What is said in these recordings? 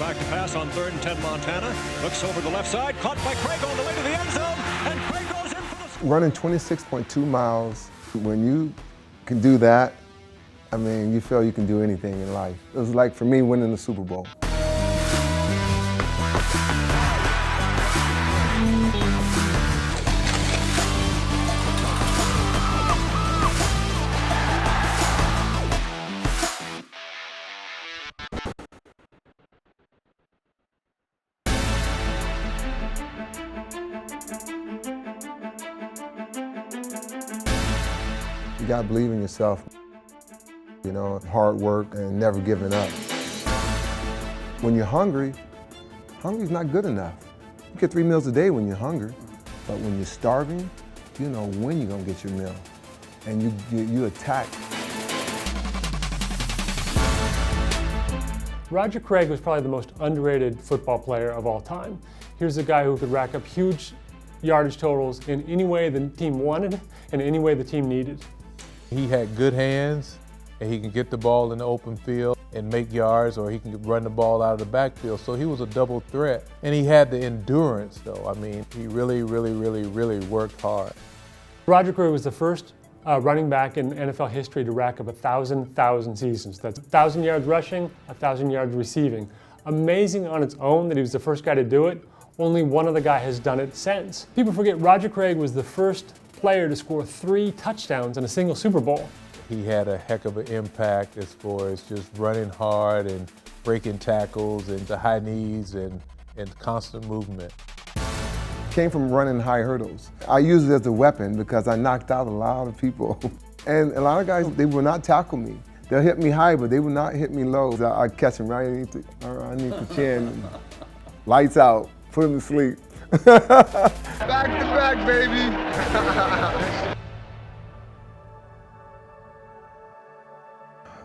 back to pass on 3rd and 10 Montana. Looks over the left side, caught by Craig on the way to the end zone, and Craig goes in for the score. Running 26.2 miles, when you can do that, I mean, you feel you can do anything in life. It was like, for me, winning the Super Bowl. You gotta believe in yourself, you know, hard work and never giving up. When you're hungry, hungry's not good enough. You get 3 meals a day when you're hungry, but when you're starving, you know when you're gonna get your meal, and you attack. Roger Craig was probably the most underrated football player of all time. Here's a guy who could rack up huge yardage totals in any way the team wanted and any way the team needed. He had good hands, and he can get the ball in the open field and make yards, or he can run the ball out of the backfield. So he was a double threat. And he had the endurance, though. I mean, he really worked hard. Roger Craig was the first running back in NFL history to rack up 1,000 seasons. That's 1,000 yards rushing, 1,000 yards receiving. Amazing on its own that he was the first guy to do it. Only one other guy has done it since. People forget Roger Craig was the first player to score 3 touchdowns in a single Super Bowl. He had a heck of an impact as far as just running hard and breaking tackles and the high knees and constant movement. Came from running high hurdles. I used it as a weapon because I knocked out a lot of people. And a lot of guys, they will not tackle me. They'll hit me high, but they will not hit me low. I catch them right underneath the chin. Lights out, put them to sleep. Back to back, baby.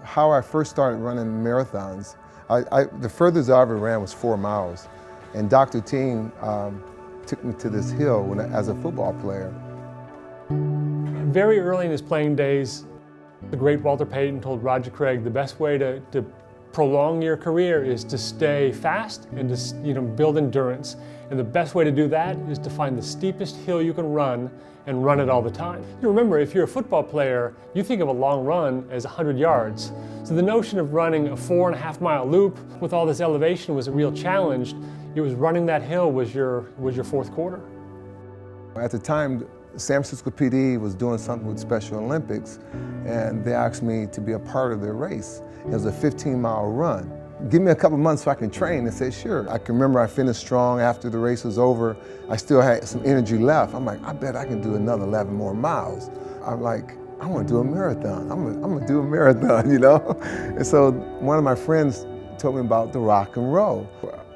How I first started running marathons, the furthest I ever ran was 4 miles. And Dr. Ting took me to this hill as a football player. Very early in his playing days, the great Walter Payton told Roger Craig the best way to prolong your career is to stay fast and to build endurance. And the best way to do that is to find the steepest hill you can run and run it all the time. You remember, if you're a football player, you think of a long run as 100 yards. So the notion of running a 4.5 mile loop with all this elevation was a real challenge. It was running that hill was your fourth quarter. At the time, San Francisco PD was doing something with Special Olympics, and they asked me to be a part of their race. It was a 15-mile run. Give me a couple months so I can train. I said, sure. I can remember I finished strong after the race was over. I still had some energy left. I'm like, I bet I can do another 11 more miles. I'm like, I want to do a marathon. I'm gonna do a marathon, you know? And so one of my friends told me about the rock and roll.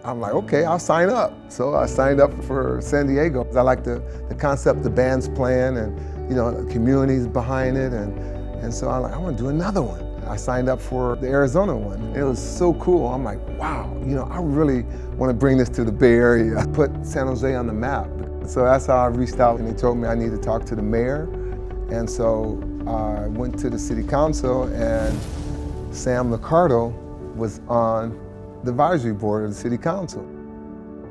I'm like, okay, I'll sign up. So I signed up for San Diego. I like the concept the band's playing and the community's behind it. And so I'm like, I want to do another one. I signed up for the Arizona one. It was so cool. I'm like, wow, I really want to bring this to the Bay Area. Put San Jose on the map. So that's how I reached out, and they told me I need to talk to the mayor. And so I went to the city council, and Sam Liccardo was on the advisory board of the city council.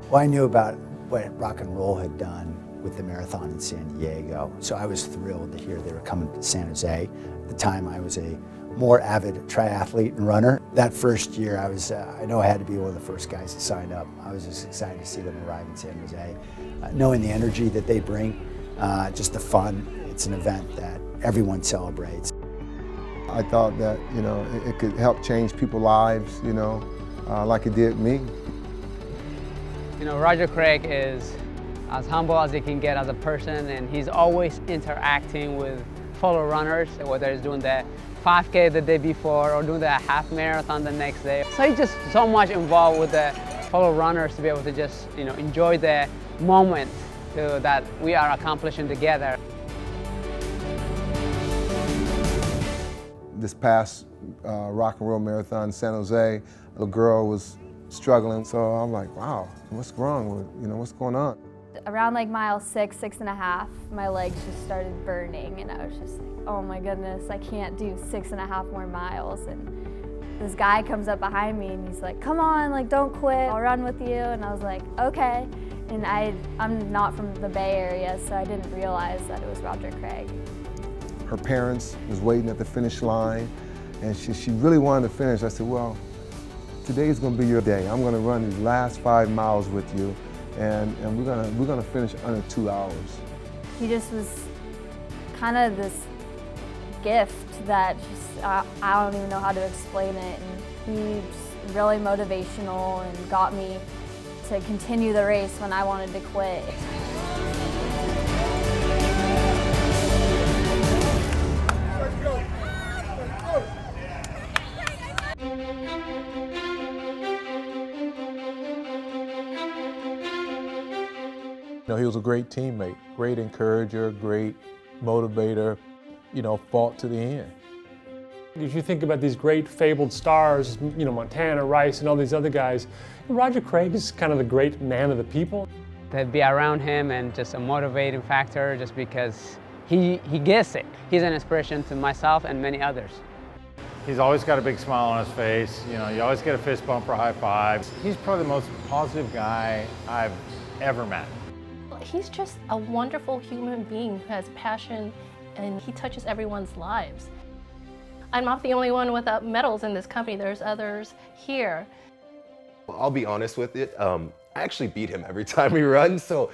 Well, I knew about what rock and roll had done with the marathon in San Diego, so I was thrilled to hear they were coming to San Jose. At the time, I was a more avid triathlete and runner. That first year, I know I had to be one of the first guys to sign up. I was just excited to see them arrive in San Jose. Knowing the energy that they bring, just the fun, it's an event that everyone celebrates. I thought that, it could help change people's lives, like it did me. Roger Craig is as humble as he can get as a person, and he's always interacting with fellow runners, whether he's doing the 5K the day before or doing the half marathon the next day. So he's just so much involved with the fellow runners to be able to just enjoy the moment that we are accomplishing together. This past rock and roll marathon in San Jose, a little girl was struggling, so I'm like, wow, what's wrong with, what's going on? Around like mile 6.5, my legs just started burning, and I was just like, oh my goodness, I can't do 6.5 more miles. And this guy comes up behind me and he's like, come on, like, don't quit, I'll run with you. And I was like, okay. And I'm not from the Bay Area, so I didn't realize that it was Roger Craig. Her parents was waiting at the finish line, and she really wanted to finish. I said, well, today's gonna be your day. I'm gonna run these last 5 miles with you, and we're gonna finish under 2 hours. He just was kind of this gift that just, I don't even know how to explain it. And he just really motivational and got me to continue the race when I wanted to quit. You know, he was a great teammate, great encourager, great motivator, you know, fought to the end. If you think about these great fabled stars, you know, Montana, Rice, and all these other guys, Roger Craig is kind of the great man of the people. To be around him and just a motivating factor just because he gets it. He's an inspiration to myself and many others. He's always got a big smile on his face. You know, you always get a fist bump or high five. He's probably the most positive guy I've ever met. He's just a wonderful human being who has passion, and he touches everyone's lives. I'm not the only one without medals in this company. There's others here. I'll be honest with it. I actually beat him every time we run, so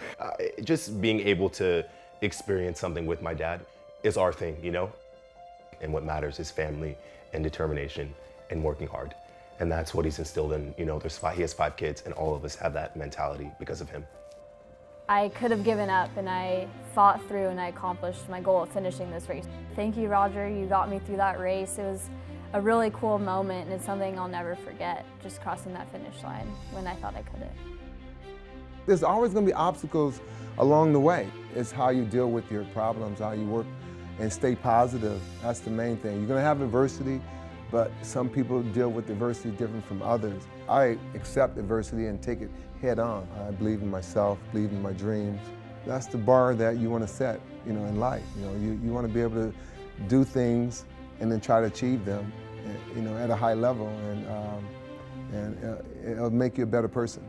just being able to experience something with my dad is our thing, you know? And what matters is family and determination and working hard. And that's what he's instilled in, you know, he has 5 kids, and all of us have that mentality because of him. I could have given up, and I fought through and I accomplished my goal of finishing this race. Thank you, Roger. You got me through that race. It was a really cool moment, and it's something I'll never forget, just crossing that finish line when I thought I couldn't. There's always going to be obstacles along the way. It's how you deal with your problems, how you work and stay positive. That's the main thing. You're going to have adversity, but some people deal with adversity different from others. I accept adversity and take it head on. I believe in myself, believe in my dreams. That's the bar that you want to set, you know, in life. You know, you want to be able to do things and then try to achieve them, you know, at a high level, and it'll make you a better person.